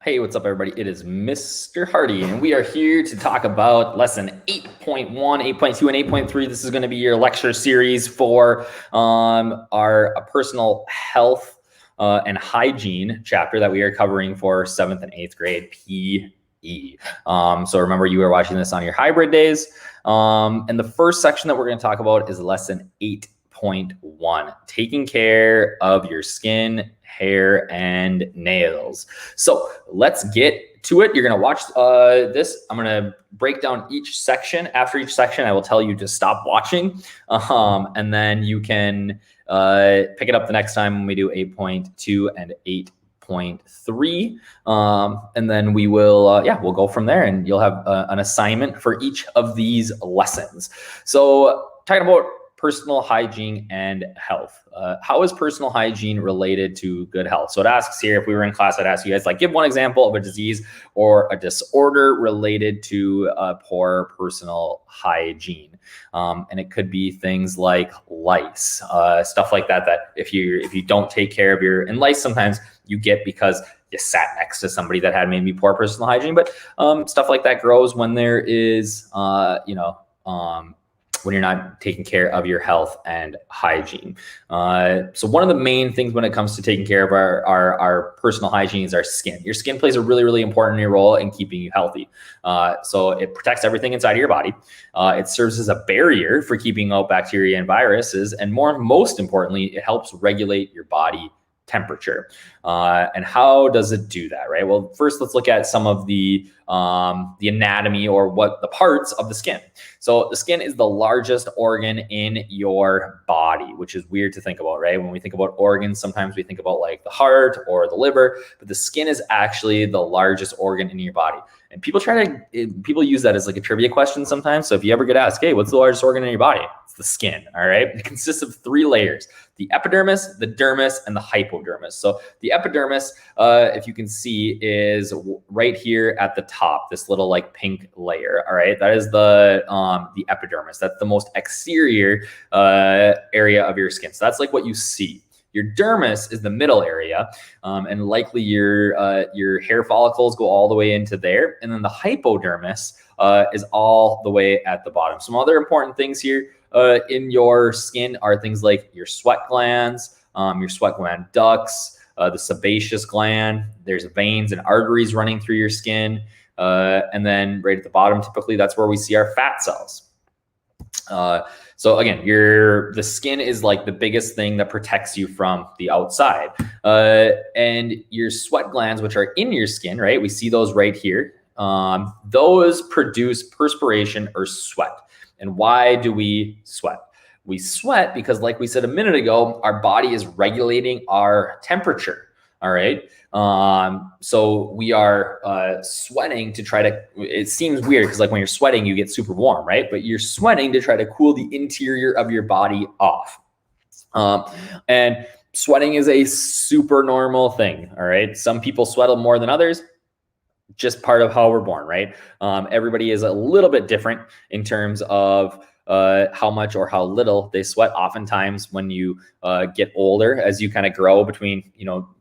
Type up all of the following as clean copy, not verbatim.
Hey, what's up, everybody? It is Mr. Hardy, and we are here to talk about lesson 8.1, 8.2, and 8.3. This is going to be your lecture series for our personal health and hygiene chapter that we are covering for 7th and 8th grade PE. So remember, you are watching this on your hybrid days. And the first section that we're going to talk about is lesson 8.1, taking care of your skin, hair, and nails. So let's get to it. You're going to watch this. I'm going to break down each section. After each section, I will tell you to stop watching. And then you can pick it up the next time when we do 8.2 and 8.3. And then we will, we'll go from there, and you'll have an assignment for each of these lessons. So talking about personal hygiene and health. How is personal hygiene related to good health? So it asks here, if we were in class, I'd ask you guys, give one example of a disease or a disorder related to poor personal hygiene. And it could be things like lice, stuff like that, that if you don't take care of and lice sometimes you get because you sat next to somebody that had maybe poor personal hygiene, but stuff like that grows when there is, when you're not taking care of your health and hygiene. So one of the main things when it comes to taking care of our personal hygiene is our skin. Your skin plays a really, really important role in keeping you healthy. So it protects everything inside of your body. It serves as a barrier for keeping out bacteria and viruses. And most importantly, it helps regulate your body temperature. And how does it do that, right? Well, first let's look at some of the anatomy, or what the parts of the skin. So the skin is the largest organ in your body, which is weird to think about, right? When we think about organs, sometimes we think about like the heart or the liver, but the skin is actually the largest organ in your body. And people use that as like a trivia question sometimes. So if you ever get asked, hey, what's the largest organ in your body? It's the skin, all right? It consists of 3 layers: the epidermis, the dermis, and the hypodermis. So the epidermis, if you can see, is right here at the top, this little like pink layer, all right? That is the epidermis. That's the most exterior area of your skin. So that's like what you see. Your dermis is the middle area, and likely your hair follicles go all the way into there. And then the hypodermis is all the way at the bottom. Some other important things here in your skin are things like your sweat glands, your sweat gland ducts, the sebaceous gland. There's veins and arteries running through your skin. And then right at the bottom, typically that's where we see our fat cells. So again, the skin is like the biggest thing that protects you from the outside. And your sweat glands, which are in your skin, right? We see those right here. Those produce perspiration or sweat. And why do we sweat? We sweat because, like we said a minute ago, our body is regulating our temperature. All right. So we are sweating to try to, it seems weird because like when you're sweating, you get super warm, right? But you're sweating to try to cool the interior of your body off. And sweating is a super normal thing. All right. Some people sweat more than others. Just part of how we're born, right? Everybody is a little bit different in terms of how much or how little they sweat. Oftentimes when you get older, as you kind of grow between,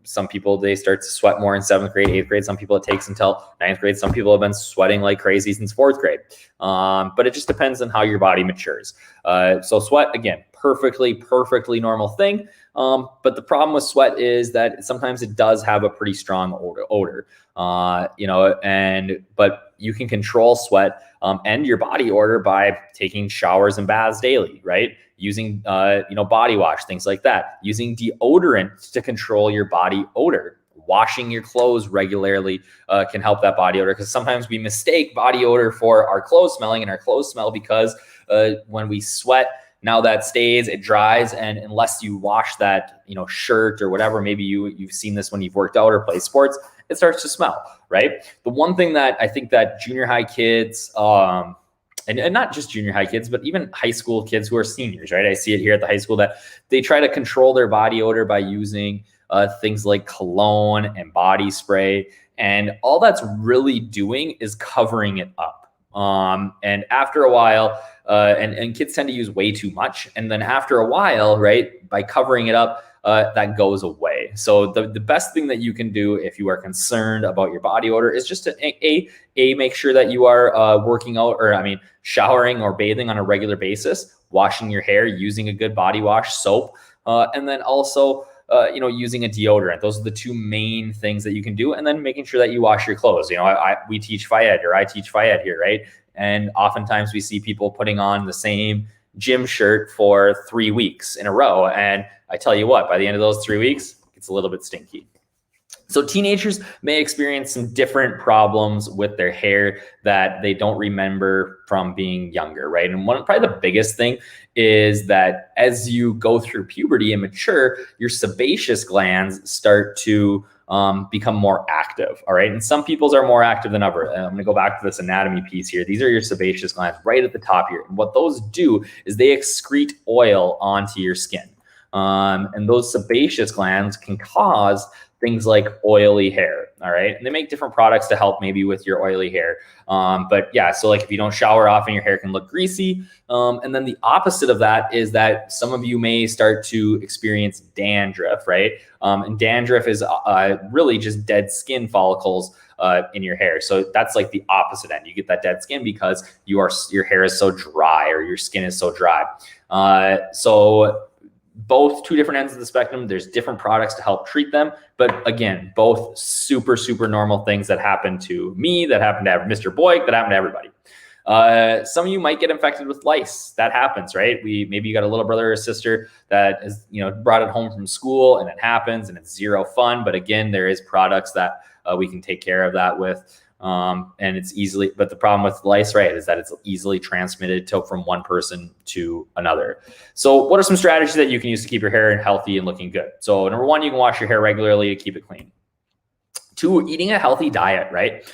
some people, they start to sweat more in 7th grade, 8th grade. Some people it takes until 9th grade. Some people have been sweating like crazy since 4th grade. But it just depends on how your body matures. So sweat, again, perfectly normal thing. But the problem with sweat is that sometimes it does have a pretty strong odor, but you can control sweat and your body odor by taking showers and baths daily, right? Using, body wash, things like that. Using deodorant to control your body odor. Washing your clothes regularly can help that body odor, because sometimes we mistake body odor for our clothes smelling, and our clothes smell because when we sweat, now that stays, it dries, and unless you wash that, shirt or whatever, maybe you've seen this when you've worked out or played sports, it starts to smell, right? The one thing that I think that junior high kids, and not just junior high kids, but even high school kids who are seniors, right? I see it here at the high school that they try to control their body odor by using things like cologne and body spray, and all that's really doing is covering it up. And after a while, and kids tend to use way too much. And then after a while, right, by covering it up, that goes away. So the best thing that you can do if you are concerned about your body odor is just to make sure that you are working out, or showering or bathing on a regular basis, washing your hair, using a good body wash, soap, and then also using a deodorant. Those are the two main things that you can do. And then making sure that you wash your clothes. We teach Phy Ed, or I teach Phy Ed here, right? And oftentimes we see people putting on the same gym shirt for 3 weeks in a row. And I tell you what, by the end of those 3 weeks, it's a little bit stinky. So teenagers may experience some different problems with their hair that they don't remember from being younger, right? And probably the biggest thing is that as you go through puberty and mature, your sebaceous glands start to become more active, all right? And some people's are more active than others. I'm gonna go back to this anatomy piece here. These are your sebaceous glands right at the top here. And what those do is they excrete oil onto your skin. And those sebaceous glands can cause things like oily hair, all right? And they make different products to help maybe with your oily hair. But yeah, so like if you don't shower often, your hair can look greasy. And then the opposite of that is that some of you may start to experience dandruff, right? And dandruff is really just dead skin follicles in your hair. So that's like the opposite end. You get that dead skin because your hair is so dry, or your skin is so dry. So both two different ends of the spectrum. There's different products to help treat them. But again, both super, super normal things that happen to me, that happen to Mr. Boyk, that happen to everybody. Some of you might get infected with lice. That happens, right? Maybe you got a little brother or sister that is, brought it home from school, and it happens, and it's zero fun. But again, there is products that we can take care of that with. And it's easily, but the problem with lice, right, is that it's easily transmitted from one person to another. So what are some strategies that you can use to keep your hair healthy and looking good? So number one, you can wash your hair regularly to keep it clean. 2, eating a healthy diet, right?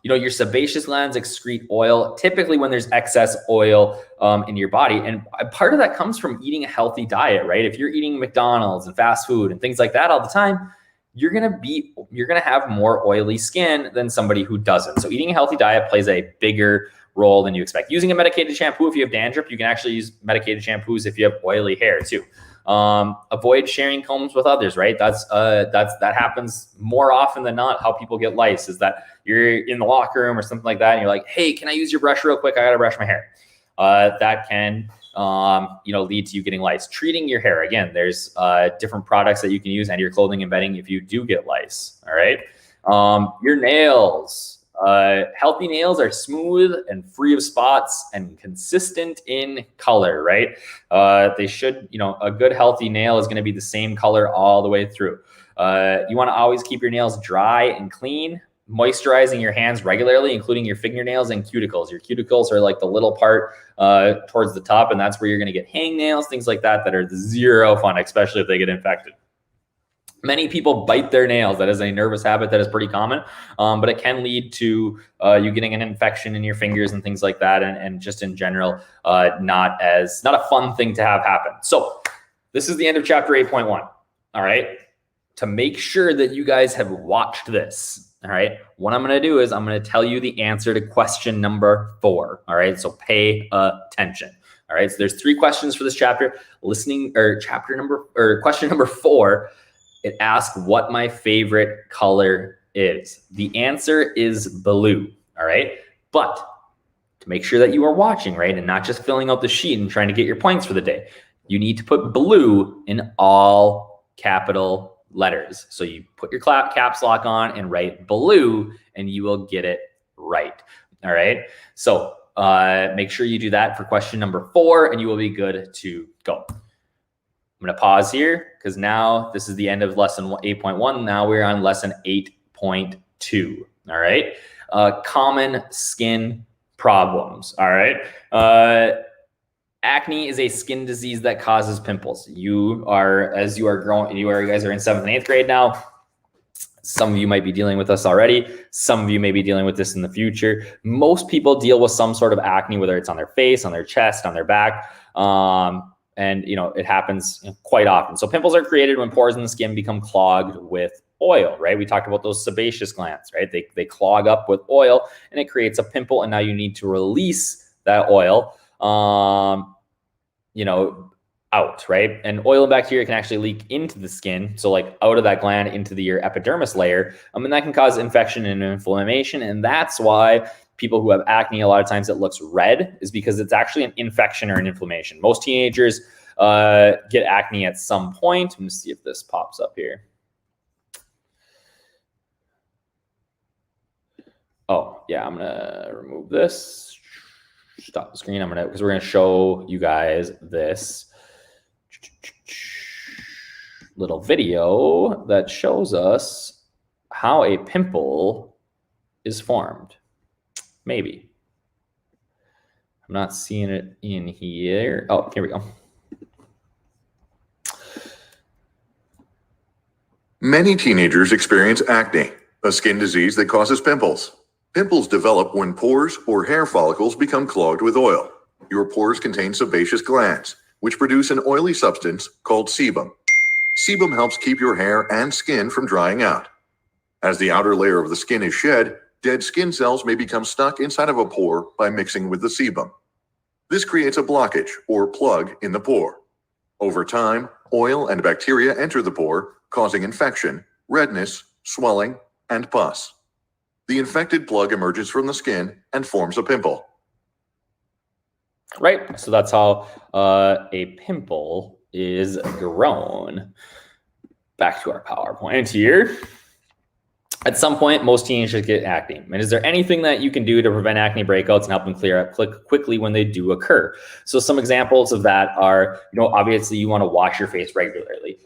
Your sebaceous glands excrete oil typically when there's excess oil in your body. And part of that comes from eating a healthy diet, right? If you're eating McDonald's and fast food and things like that all the time, you're gonna have more oily skin than somebody who doesn't. So eating a healthy diet plays a bigger role than you expect. Using a medicated shampoo if you have dandruff, you can actually use medicated shampoos if you have oily hair too. Avoid sharing combs with others, right? That happens more often than not. How people get lice is that you're in the locker room or something like that, and you're like, hey, can I use your brush real quick? I gotta brush my hair. That can lead to you getting lice. Treating your hair, again, there's different products that you can use, and your clothing and bedding if you do get lice. All right. Your nails. Healthy nails are smooth and free of spots and consistent in color, right? They should, a good healthy nail is going to be the same color all the way through. You want to always keep your nails dry and clean. Moisturizing your hands regularly, including your fingernails and cuticles. Your cuticles are like the little part towards the top, and that's where you're going to get hangnails, things like that are zero fun, especially if they get infected. Many people bite their nails. That is a nervous habit that is pretty common, but it can lead to you getting an infection in your fingers and things like that, and just in general, not a fun thing to have happen. So this is the end of chapter 8.1. All right. To make sure that you guys have watched this, all right, what I'm going to do is I'm going to tell you the answer to question number 4. All right, so pay attention. All right, so there's 3 questions for this chapter. Question number 4, it asks what my favorite color is. The answer is blue. All right, but to make sure that you are watching, right, and not just filling out the sheet and trying to get your points for the day, you need to put blue in all capital letters. So you put your caps lock on and write blue, and you will get it right. All right. So make sure you do that for question number 4, and you will be good to go. I'm going to pause here because now this is the end of lesson 8.1. Now we're on lesson 8.2. All right. Common skin problems. All right. Acne is a skin disease that causes pimples. As you are growing, you guys are in 7th and 8th grade now. Some of you might be dealing with this already. Some of you may be dealing with this in the future. Most people deal with some sort of acne, whether it's on their face, on their chest, on their back. And it happens quite often. So pimples are created when pores in the skin become clogged with oil, right? We talked about those sebaceous glands, right? They clog up with oil, and it creates a pimple, and now you need to release that oil. out, right? And oil and bacteria can actually leak into the skin, so like out of that gland into your epidermis layer, and that can cause infection and inflammation. And that's why people who have acne, a lot of times it looks red, is because it's actually an infection or an inflammation. Most teenagers get acne at some point. Let me see if this pops up here. Oh yeah, I'm gonna remove this. Stop the screen. Because we're gonna show you guys this little video that shows us how a pimple is formed. Maybe. I'm not seeing it in here. Oh, here we go. Many teenagers experience acne, a skin disease that causes pimples. Pimples develop when pores or hair follicles become clogged with oil. Your pores contain sebaceous glands, which produce an oily substance called sebum. Sebum helps keep your hair and skin from drying out. As the outer layer of the skin is shed, dead skin cells may become stuck inside of a pore by mixing with the sebum. This creates a blockage or plug in the pore. Over time, oil and bacteria enter the pore, causing infection, redness, swelling, and pus. The infected plug emerges from the skin and forms a pimple. Right, so that's how a pimple is grown. Back to our PowerPoint here. At some point, most teenagers get acne. And is there anything that you can do to prevent acne breakouts and help them clear up quickly when they do occur? So some examples of that are, obviously you want to wash your face regularly.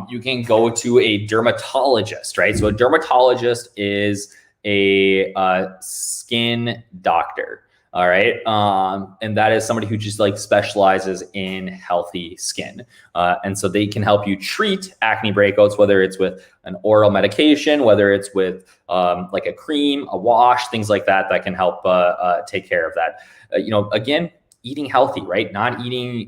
You can go to a dermatologist, right? So a dermatologist is a skin doctor. All right. And that is somebody who just like specializes in healthy skin. And so they can help you treat acne breakouts, whether it's with an oral medication, whether it's with like a cream, a wash, things like that, that can help take care of that. Again, eating healthy, right? Not eating,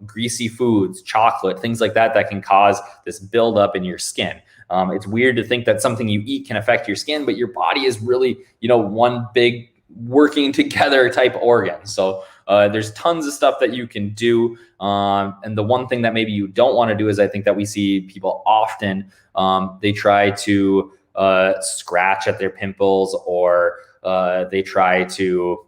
greasy foods, chocolate, things like that, that can cause this buildup in your skin. It's weird to think that something you eat can affect your skin, but your body is really, one big working together type organ. So there's tons of stuff that you can do. And the one thing that maybe you don't want to do is, I think that we see people often, they try to scratch at their pimples, or they try to,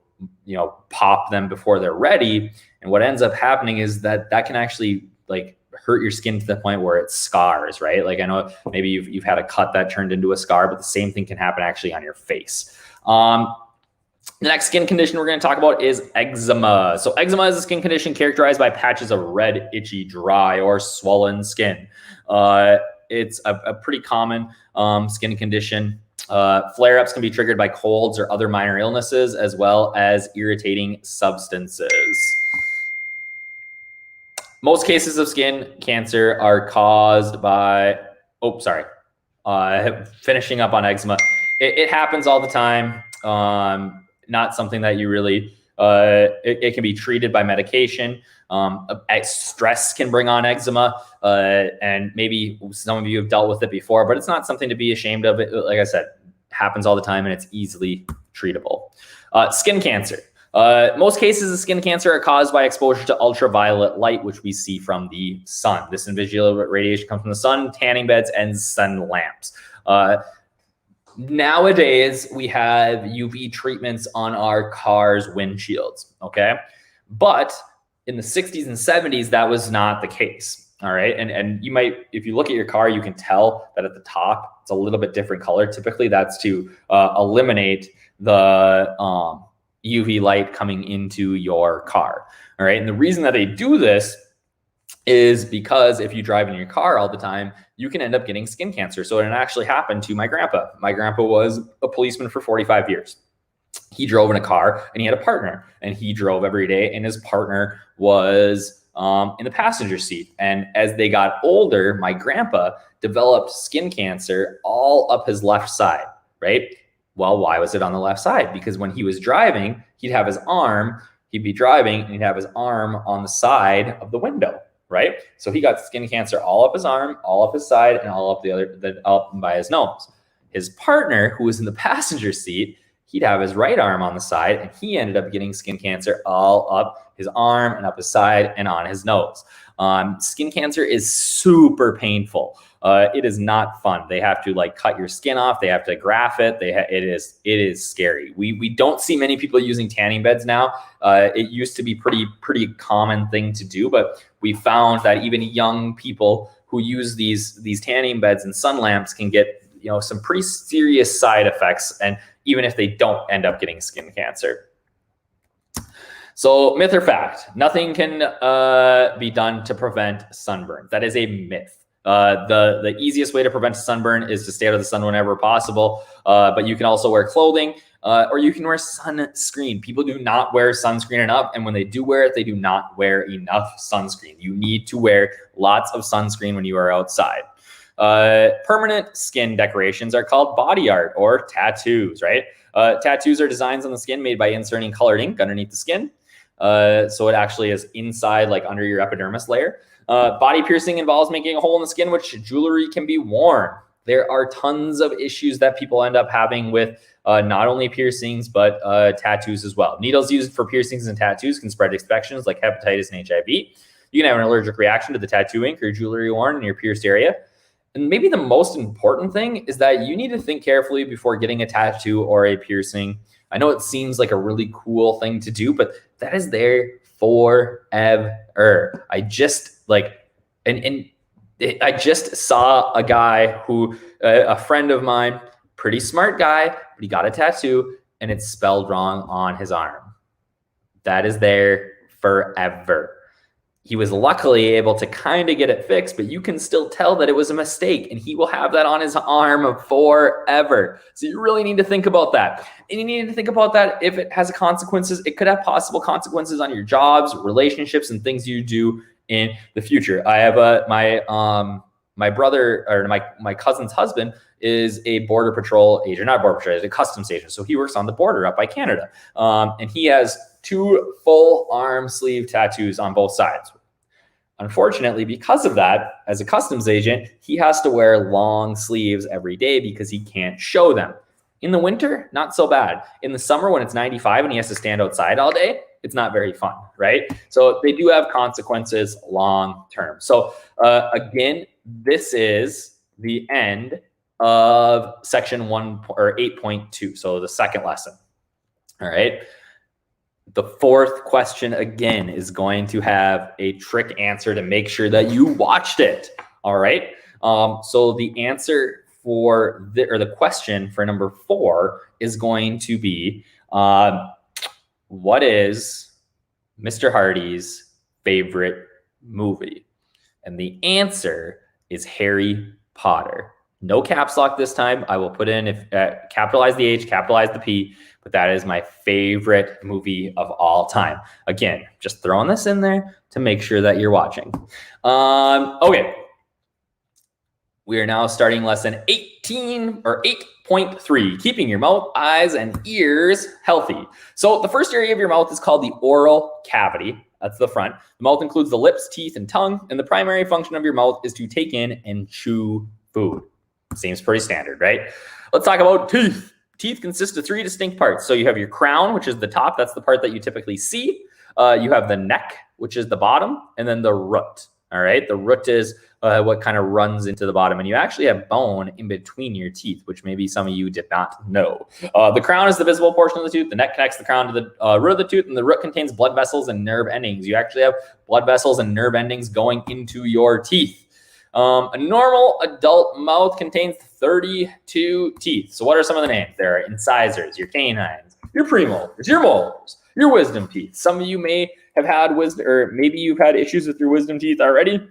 pop them before they're ready. And what ends up happening is that can actually like hurt your skin to the point where it scars, right? Like I know maybe you've had a cut that turned into a scar, but the same thing can happen actually on your face. The next skin condition we're going to talk about is eczema. So eczema is a skin condition characterized by patches of red, itchy, dry, or swollen skin. It's a pretty common skin condition. Flare-ups can be triggered by colds or other minor illnesses, as well as irritating substances. Most cases of skin cancer are caused by, finishing up on eczema. It happens all the time. Not something that you really, it can be treated by medication. Stress can bring on eczema, and maybe some of you have dealt with it before, but it's not something to be ashamed of. It, like I said, happens all the time, and it's easily treatable. Skin cancer. Most cases of skin cancer are caused by exposure to ultraviolet light, which we see from the sun. This invisible radiation comes from the sun, tanning beds, and sun lamps. Nowadays, we have UV treatments on our cars' windshields, okay? But in the 60s and 70s, that was not the case, all right? And you might, if you look at your car, you can tell that at the top, it's a little bit different color. Typically, that's to eliminate the UV light coming into your car, all right? And the reason that they do this is because if you drive in your car all the time, you can end up getting skin cancer. So it actually happened to my grandpa. My grandpa was a policeman for 45 years. He drove in a car and he had a partner, and he drove every day, and his partner was in the passenger seat. And as they got older, my grandpa developed skin cancer all up his left side, right? Well, why was it on the left side? Because when he was driving, he'd have his arm, he'd be driving, and he'd have his arm on the side of the window. Right? So he got skin cancer all up his arm, all up his side, and all up up by his nose. His partner, who was in the passenger seat, he'd have his right arm on the side, and he ended up getting skin cancer all up his arm and up his side and on his nose. Skin cancer is super painful. It is not fun. They have to like cut your skin off. They have to graft it. It is scary. We don't see many people using tanning beds now. It used to be pretty common thing to do, but we found that even young people who use these tanning beds and sun lamps can get some pretty serious side effects, and even if they don't end up getting skin cancer. So myth or fact, nothing can be done to prevent sunburn. That is a myth. The easiest way to prevent sunburn is to stay out of the sun whenever possible. But you can also wear clothing, or you can wear sunscreen. People do not wear sunscreen enough. And when they do wear it, they do not wear enough sunscreen. You need to wear lots of sunscreen when you are outside. Permanent skin decorations are called body art or tattoos, right? Tattoos are designs on the skin made by inserting colored ink underneath the skin. So it actually is inside, like under your epidermis layer. Body piercing involves making a hole in the skin, which jewelry can be worn. There are tons of issues that people end up having with not only piercings, but tattoos as well. Needles used for piercings and tattoos can spread infections like hepatitis and HIV. You can have an allergic reaction to the tattoo ink or jewelry worn in your pierced area. And maybe the most important thing is that you need to think carefully before getting a tattoo or a piercing. I know it seems like a really cool thing to do, but that is there forever. I just I just saw a guy who, a friend of mine, pretty smart guy, but he got a tattoo and it's spelled wrong on his arm. That is there forever. He was luckily able to kind of get it fixed, but you can still tell that it was a mistake, and he will have that on his arm forever. So you really need to think about that. And you need to think about that if it has consequences. It could have possible consequences on your jobs, relationships, and things you do in the future. I have my brother, or my cousin's husband, is a border patrol agent, not border patrol, he's a customs agent. So he works on the border up by Canada. And he has 2 full arm sleeve tattoos on both sides. Unfortunately, because of that, as a customs agent, he has to wear long sleeves every day because he can't show them. In the winter, not so bad. In the summer, when it's 95 and he has to stand outside all day, it's not very fun, right? So they do have consequences long term. So again, this is the end of section 1 or 8.2. So the second lesson. All right. The fourth question, again, is going to have a trick answer to make sure that you watched it. All right. So the answer for the question for number 4 is going to be, what is Mr. Hardy's favorite movie? And the answer is Harry Potter. No caps lock this time. I will put in, capitalize the H, capitalize the P, but that is my favorite movie of all time. Again, just throwing this in there to make sure that you're watching. Okay. We are now starting lesson 18 or 8.3, keeping your mouth, eyes, and ears healthy. So the first area of your mouth is called the oral cavity. That's the front. The mouth includes the lips, teeth, and tongue. And the primary function of your mouth is to take in and chew food. Seems pretty standard, right? Let's talk about teeth. Teeth consist of 3 distinct parts. So you have your crown, which is the top. That's the part that you typically see. You have the neck, which is the bottom, and then the root. All right. The root is what kind of runs into the bottom. And you actually have bone in between your teeth, which maybe some of you did not know. The crown is the visible portion of the tooth. The neck connects the crown to the root of the tooth, and the root contains blood vessels and nerve endings. You actually have blood vessels and nerve endings going into your teeth. A normal adult mouth contains 32 teeth. So what are some of the names? There are incisors, your canines, your premolars, your molars, your wisdom teeth. Some of you may have had wisdom, or maybe you've had issues with your wisdom teeth already,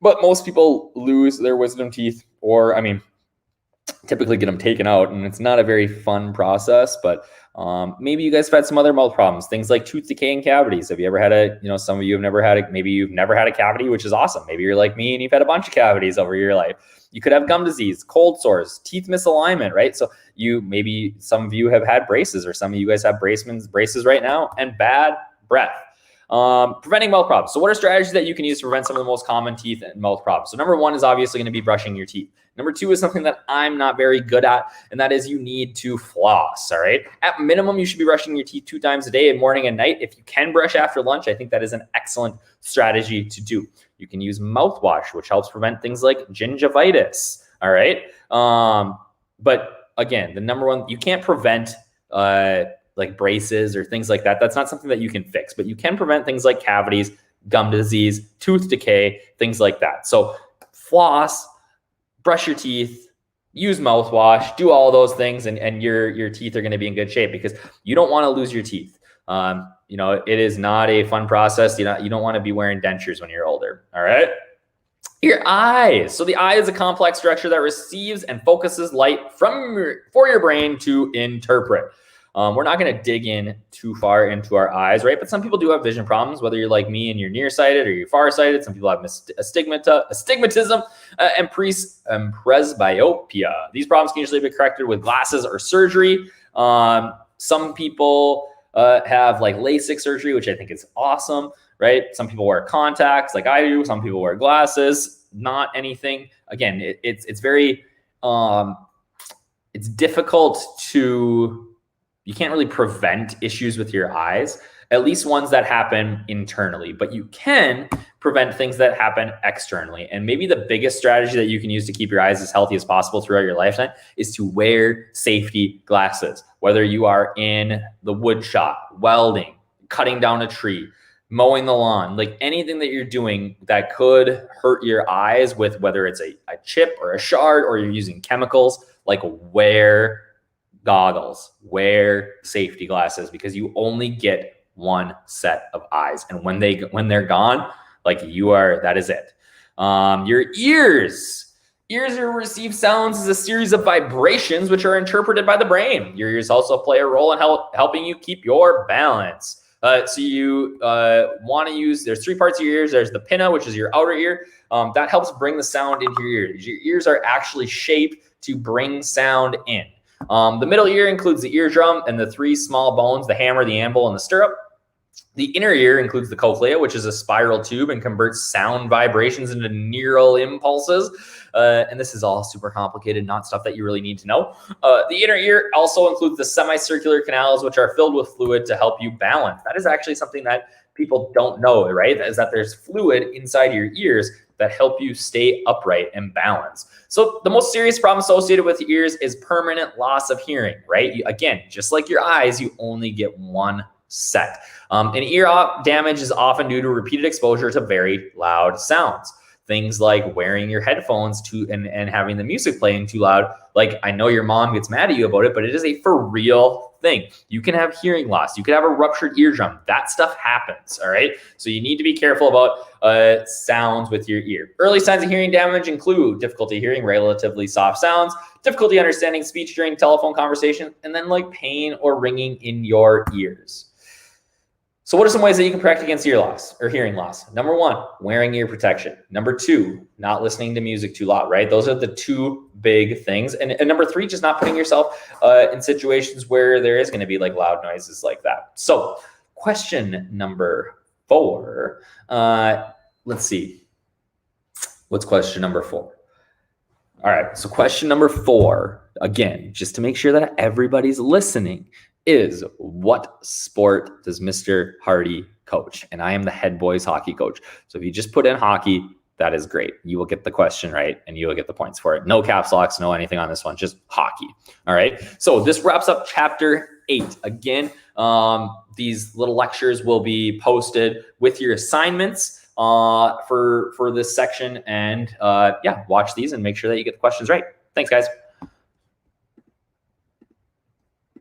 but most people lose their wisdom teeth, or typically get them taken out, and it's not a very fun process. But maybe you guys have had some other mouth problems, things like tooth decay and cavities. Have you ever had some of you have never had maybe you've never had a cavity, which is awesome. Maybe you're like me and you've had a bunch of cavities over your life. You could have gum disease, cold sores, teeth misalignment, right? So maybe some of you have had braces, or some of you guys have braces right now, and bad breath. Preventing mouth problems. So what are strategies that you can use to prevent some of the most common teeth and mouth problems? So number 1 is obviously going to be brushing your teeth. Number 2 is something that I'm not very good at, and that is you need to floss, all right? At minimum, you should be brushing your teeth 2 times a day, morning and night. If you can brush after lunch, I think that is an excellent strategy to do. You can use mouthwash, which helps prevent things like gingivitis. All right. But again, the number one, you can't prevent like braces or things like that. That's not something that you can fix, but you can prevent things like cavities, gum disease, tooth decay, things like that. So floss, brush your teeth, use mouthwash, do all those things, and your teeth are going to be in good shape, because you don't want to lose your teeth. It is not a fun process. You don't want to be wearing dentures when you're older. All right. Your eyes. So the eye is a complex structure that receives and focuses light for your brain to interpret. We're not going to dig in too far into our eyes, right? But some people do have vision problems, whether you're like me and you're nearsighted or you're farsighted. Some people have astigmatism and presbyopia. These problems can usually be corrected with glasses or surgery. Some people have like LASIK surgery, which I think is awesome, right? Some people wear contacts like I do. Some people wear glasses, not anything. Again, it's very, it's difficult you can't really prevent issues with your eyes, at least ones that happen internally, but you can prevent things that happen externally. And maybe the biggest strategy that you can use to keep your eyes as healthy as possible throughout your lifetime is to wear safety glasses. Whether you are in the wood shop, welding, cutting down a tree, mowing the lawn, like anything that you're doing that could hurt your eyes, with whether it's a chip or a shard or you're using chemicals, like wear goggles, wear safety glasses, because you only get one set of eyes. And when they're gone, like that is it. Your ears receive sounds as a series of vibrations, which are interpreted by the brain. Your ears also play a role in helping you keep your balance. So you want to use, there's three parts of your ears. There's the pinna, which is your outer ear. That helps bring the sound into your ears. Your ears are actually shaped to bring sound in. The middle ear includes the eardrum and the three small bones, the hammer, the anvil, and the stirrup. The inner ear includes the cochlea, which is a spiral tube and converts sound vibrations into neural impulses. And this is all super complicated, not stuff that you really need to know. The inner ear also includes the semicircular canals, which are filled with fluid to help you balance. That is actually something that people don't know, right? Is that there's fluid inside your ears that help you stay upright and balanced. So the most serious problem associated with your ears is permanent loss of hearing, right? Again, just like your eyes, you only get one set. And ear damage is often due to repeated exposure to very loud sounds. Things like wearing your headphones and having the music playing too loud. Like, I know your mom gets mad at you about it, but it is a for real thing. You can have hearing loss. You could have a ruptured eardrum. That stuff happens, all right? So you need to be careful about sounds with your ear. Early signs of hearing damage include difficulty hearing relatively soft sounds, difficulty understanding speech during telephone conversation, and then like pain or ringing in your ears. So what are some ways that you can protect against ear loss or hearing loss? Number one, wearing ear protection. Number two, not listening to music too loud, right? Those are the two big things. And number three, just not putting yourself in situations where there is going to be like loud noises like that. So question number 4, let's see. What's question number 4? All right, so question number 4, again, just to make sure that everybody's listening, is what sport does Mr. Hardy coach? And I am the head boys hockey coach. So if you just put in hockey, that is great. You will get the question right and you will get the points for it. No caps locks, no anything on this one, just hockey. All right. So this wraps up chapter 8. Again, these little lectures will be posted with your assignments for this section. And watch these and make sure that you get the questions right. Thanks, guys.